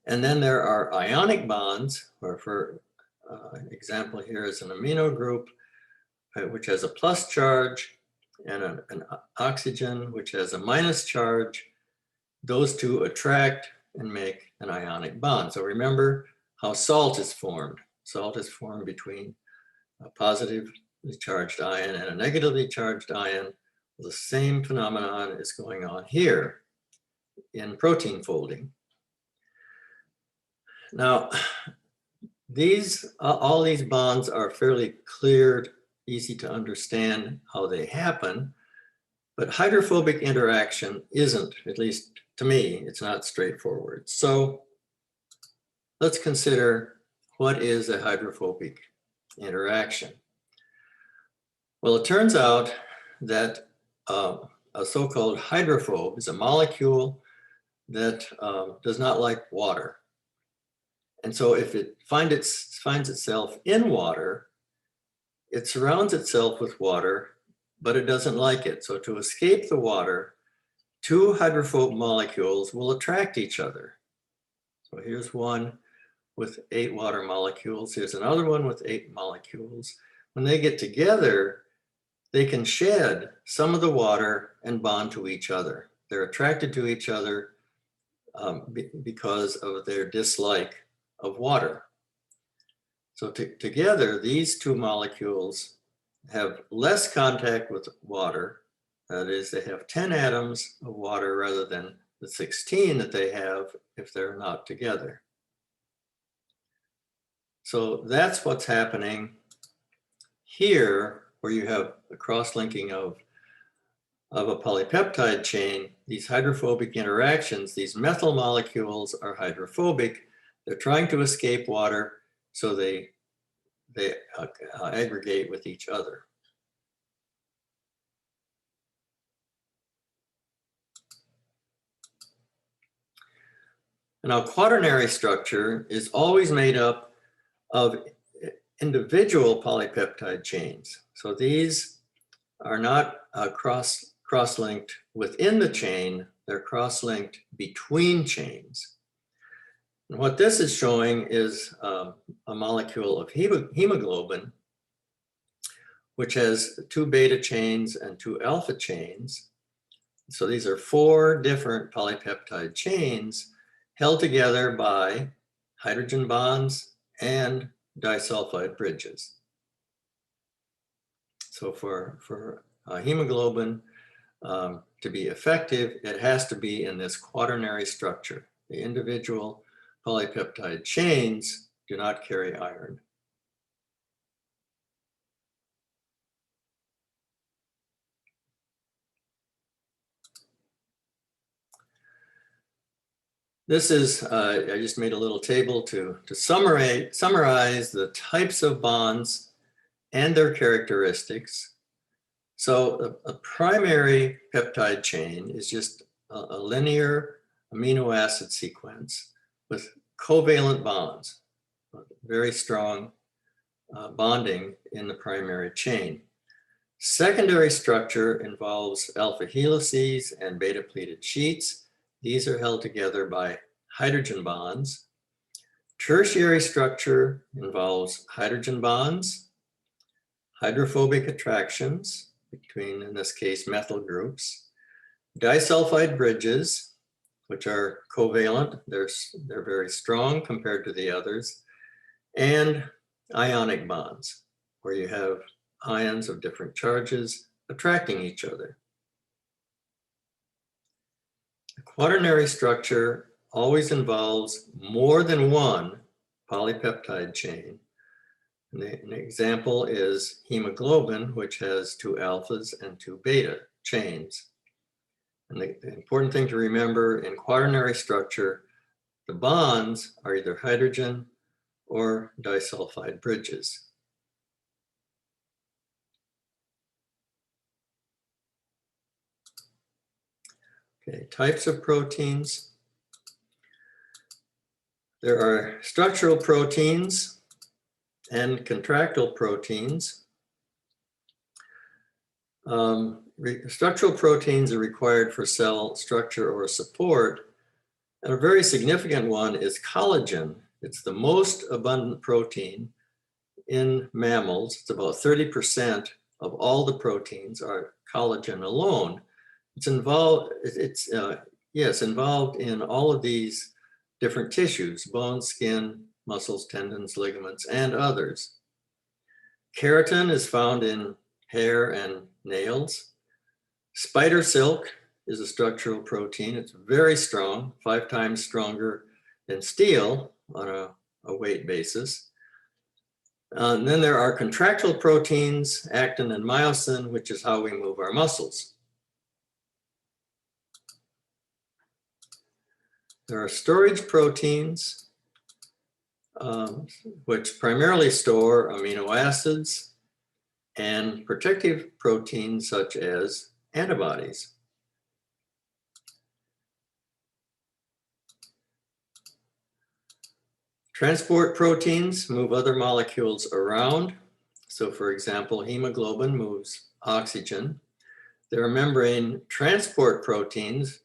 And then there are ionic bonds, where for example here is an amino group which has a plus charge, and an oxygen which has a minus charge. Those 2 attract and make an ionic bond. So remember how salt is formed. Salt is formed between a positively charged ion and a negatively charged ion. The same phenomenon is going on here in protein folding. Now, all these bonds are fairly clear, easy to understand how they happen, but hydrophobic interaction isn't, at least to me, it's not straightforward. So let's consider, what is a hydrophobic interaction? Well, it turns out that a so-called hydrophobe is a molecule that does not like water. And so if it finds itself in water, it surrounds itself with water, but it doesn't like it. So to escape the water, 2 hydrophobe molecules will attract each other. So here's one with 8 water molecules. Here's another one with 8 molecules. When they get together, they can shed some of the water and bond to each other. They're attracted to each other because of their dislike of water. So together, these 2 molecules have less contact with water. That is, they have 10 atoms of water rather than the 16 that they have if they're not together. So that's what's happening here, where you have the cross-linking of a polypeptide chain. These hydrophobic interactions, these methyl molecules are hydrophobic. They're trying to escape water, so they aggregate with each other. Now, quaternary structure is always made up of individual polypeptide chains. So these are not cross-linked within the chain, they're cross-linked between chains. And what this is showing is a molecule of hemoglobin, which has 2 beta chains and 2 alpha chains. So these are 4 different polypeptide chains held together by hydrogen bonds and disulfide bridges. So for hemoglobin to be effective, it has to be in this quaternary structure. The individual polypeptide chains do not carry iron. This is, I just made a little table to summarize the types of bonds and their characteristics. So a primary peptide chain is just a linear amino acid sequence with covalent bonds, very strong bonding in the primary chain. Secondary structure involves alpha helices and beta pleated sheets. These are held together by hydrogen bonds. Tertiary structure involves hydrogen bonds, hydrophobic attractions between, in this case, methyl groups, disulfide bridges, which are covalent. They're very strong compared to the others, and ionic bonds, where you have ions of different charges attracting each other. The quaternary structure always involves more than one polypeptide chain. An example is hemoglobin, which has 2 alphas and 2 beta chains. And the important thing to remember in quaternary structure, the bonds are either hydrogen or disulfide bridges. Okay, types of proteins. There are structural proteins and contractile proteins. Structural proteins are required for cell structure or support. And a very significant one is collagen. It's the most abundant protein in mammals. It's about 30% of all the proteins are collagen alone. It's involved in all of these different tissues: bone, skin, muscles, tendons, ligaments, and others. Keratin is found in hair and nails. Spider silk is a structural protein. It's very strong, 5 times stronger than steel on a weight basis. And then there are contractile proteins, actin and myosin, which is how we move our muscles. There are storage proteins, which primarily store amino acids, and protective proteins such as antibodies. Transport proteins move other molecules around. So for example, hemoglobin moves oxygen. There are membrane transport proteins.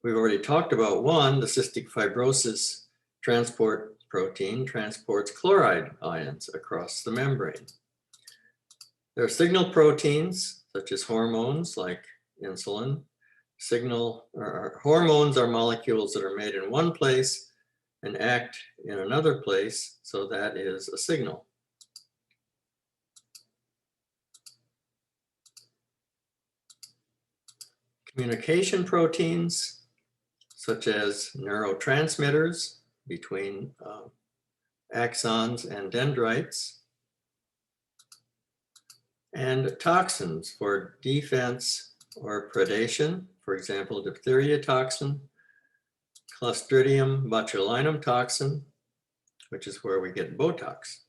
We've already talked about one, the cystic fibrosis transport protein transports chloride ions across the membrane. There are signal proteins, such as hormones like insulin. Hormones are molecules that are made in one place and act in another place, so that is a signal. Communication proteins, such as neurotransmitters between axons and dendrites, and toxins for defense or predation, for example, diphtheria toxin, Clostridium botulinum toxin, which is where we get Botox,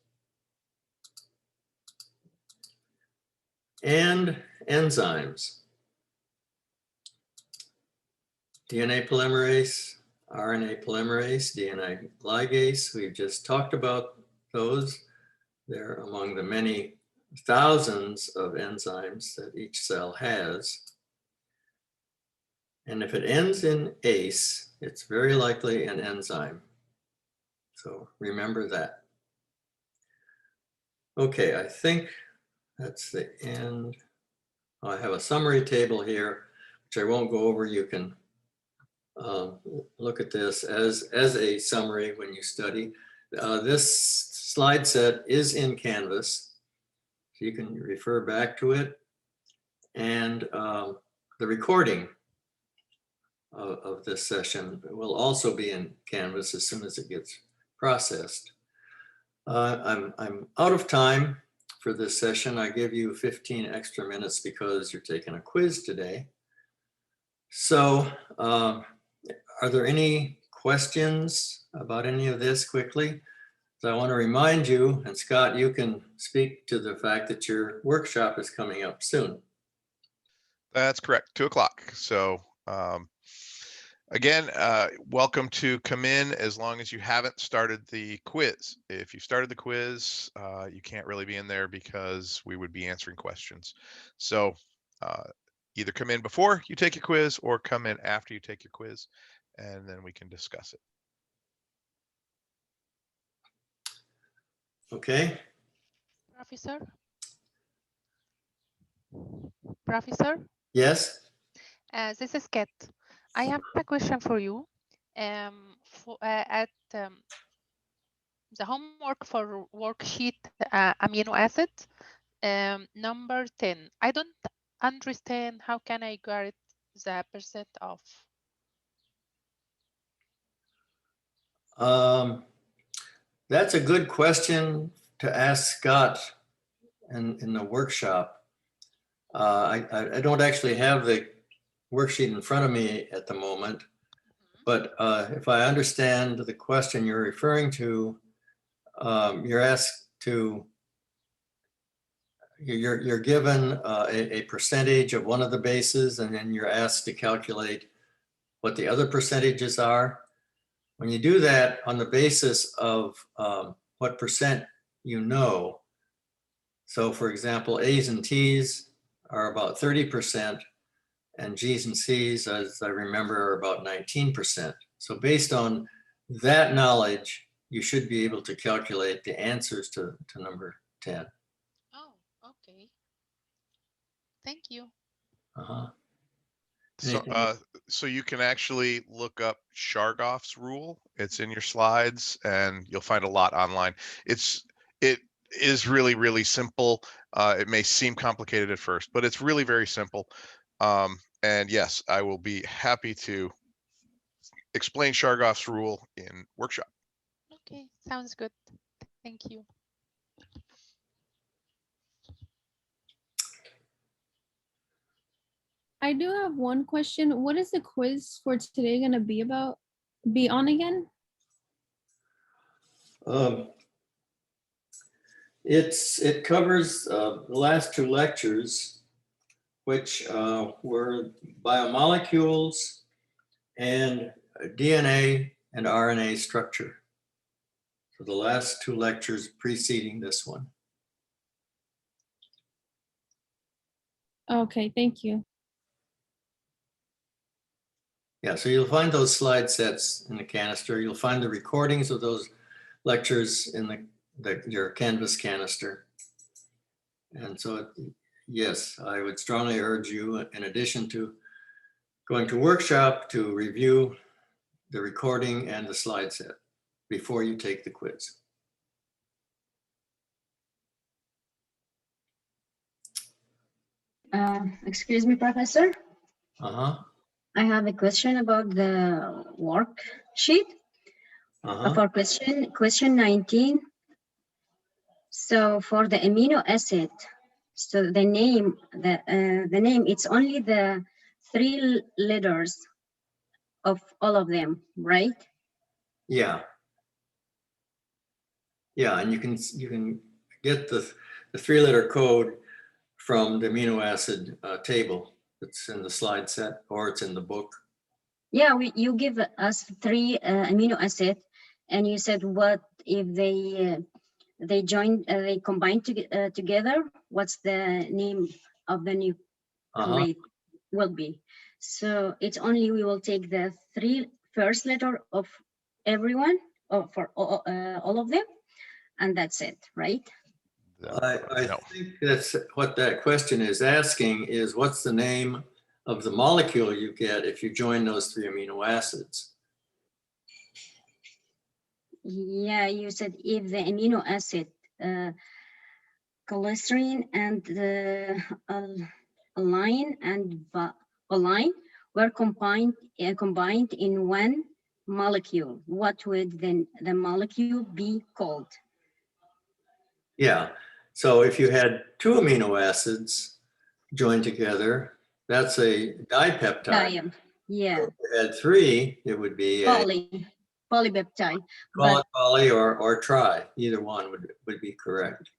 and enzymes. DNA polymerase, RNA polymerase, DNA ligase, we've just talked about those. They're among the many thousands of enzymes that each cell has. And if it ends in ACE, it's very likely an enzyme. So remember that. Okay, I think that's the end. I have a summary table here, which I won't go over. You can look at this as a summary when you study. This slide set is in Canvas, so you can refer back to it. And the recording of this session will also be in Canvas as soon as it gets processed. I'm out of time for this session. I give you 15 extra minutes because you're taking a quiz today. So are there any questions about any of this quickly? So I want to remind you, and Scott, you can speak to the fact that your workshop is coming up soon. That's correct, 2 o'clock. So again, welcome to come in as long as you haven't started the quiz. If you started the quiz, you can't really be in there because we would be answering questions. So either come in before you take your quiz or come in after you take your quiz, and then we can discuss it. Okay. Professor? Yes? This is Kat. I have a question for you. At the homework for worksheet amino acid, number 10, I don't understand how can I get the percent of? That's a good question to ask Scott in the workshop. I don't actually have the worksheet in front of me at the moment, but if I understand the question you're referring to, you're asked to, you're given a percentage of one of the bases, and then you're asked to calculate what the other percentages are. When you do that on the basis of what percent you know, so for example, A's and T's are about 30%, and G's and C's, as I remember, are about 19%. So based on that knowledge, you should be able to calculate the answers to number 10. Oh, okay. Thank you. Uh-huh. So you can actually look up Chargaff's rule. It's in your slides, and you'll find a lot online. It is really, really simple. It may seem complicated at first, but it's really very simple. And yes, I will be happy to explain Chargaff's rule in workshop. Okay, sounds good. Thank you. I do have one question. What is the quiz for today going to be on again? It covers the last 2 lectures, which were biomolecules and DNA and RNA structure. So the last 2 lectures preceding this one. Okay, thank you. Yeah, so you'll find those slide sets in the canister. You'll find the recordings of those lectures in your Canvas canister. And so, yes, I would strongly urge you, in addition to going to workshop, to review the recording and the slide set before you take the quiz. Excuse me, Professor. Uh-huh. I have a question about the worksheet for question 19. So for the amino acid, so the name, it's only the 3 letters of all of them, right? Yeah. Yeah, and you can get the 3-letter code from the amino acid table that's in the slide set, or it's in the book. Yeah, you give us 3 amino acid, and you said what if they join, they combine together, what's the name of the new rate will be. So it's only we will take the 3 first letter of everyone for all of them, and that's it, right? I No. think that's what that question is asking is what's the name of the molecule you get if you join those 3 amino acids? Yeah, you said if the amino acid, cholesterol and the align and align were combined in one molecule, what would then the molecule be called? Yeah. So if you had 2 amino acids joined together, that's a dipeptide. Yeah. If you had 3, it would be a Polypeptide. call it poly or tri. Either one would be correct.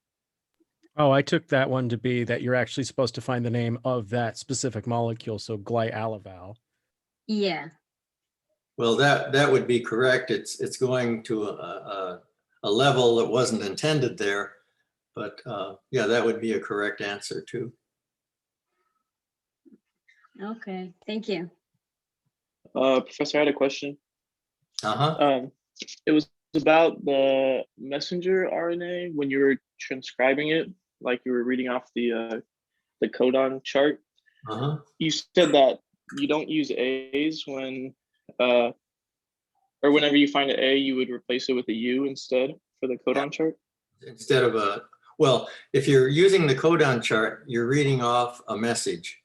Oh, I took that one to be that you're actually supposed to find the name of that specific molecule. So glialaval. Yeah. Well, that would be correct. It's going to a level that wasn't intended there, but yeah, that would be a correct answer too. Okay, thank you. Professor, I had a question. It was about the messenger RNA when you were transcribing it, like you were reading off the codon chart. You said that you don't use A's when, or whenever you find an A, you would replace it with a U instead for the codon chart? Instead of well, if you're using the codon chart, you're reading off a message.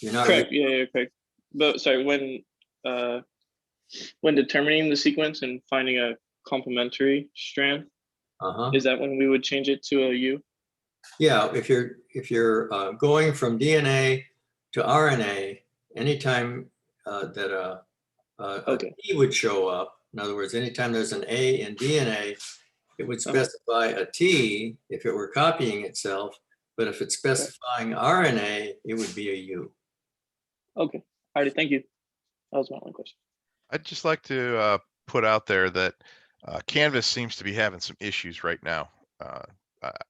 You're not correct. Yeah, correct. But sorry, when determining the sequence and finding a complementary strand, is that when we would change it to a U? Yeah, if you're going from DNA to RNA, anytime that a T would show up, in other words, anytime there's an A in DNA, it would specify a T if it were copying itself, but if it's specifying RNA, it would be a U. Okay, all right, thank you. That was my only question. I'd just like to put out there that Canvas seems to be having some issues right now.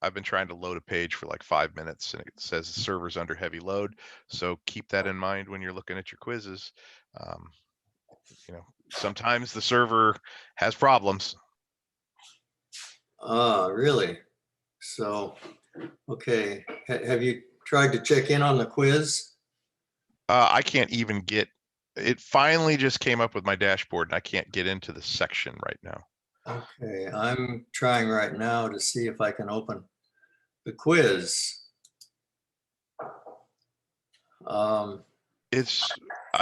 I've been trying to load a page for like 5 minutes and it says the server's under heavy load. So keep that in mind when you're looking at your quizzes. You know, sometimes the server has problems. Really? So, okay. Have you tried to check in on the quiz? I can't even get, it finally just came up with my dashboard and I can't get into the section right now. Okay, I'm trying right now to see if I can open the quiz. It's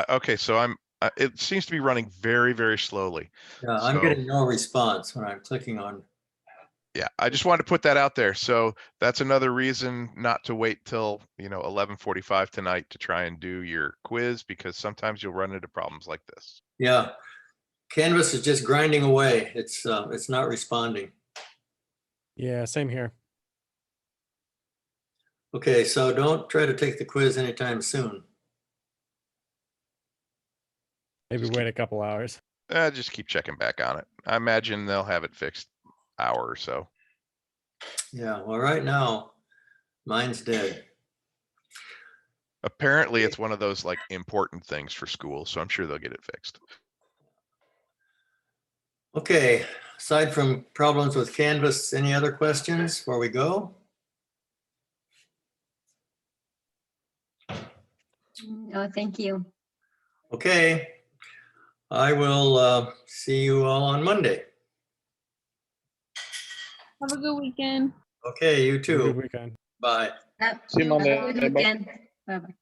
okay. So it seems to be running very, very slowly. Yeah, I'm getting no response when I'm clicking on. Yeah, I just wanted to put that out there. So that's another reason not to wait till 11:45 tonight to try and do your quiz, because sometimes you'll run into problems like this. Yeah, Canvas is just grinding away. It's not responding. Yeah, same here. Okay, so don't try to take the quiz anytime soon. Maybe wait a couple hours. Just keep checking back on it. I imagine they'll have it fixed hour or so. Yeah, well, right now, mine's dead. Apparently, it's one of those like important things for school, so I'm sure they'll get it fixed. Okay, aside from problems with Canvas, any other questions before we go? No, thank you. Okay, I will see you all on Monday. Have a good weekend. Okay, you too. Good weekend. Bye. Have See you Monday. a good weekend. Bye-bye.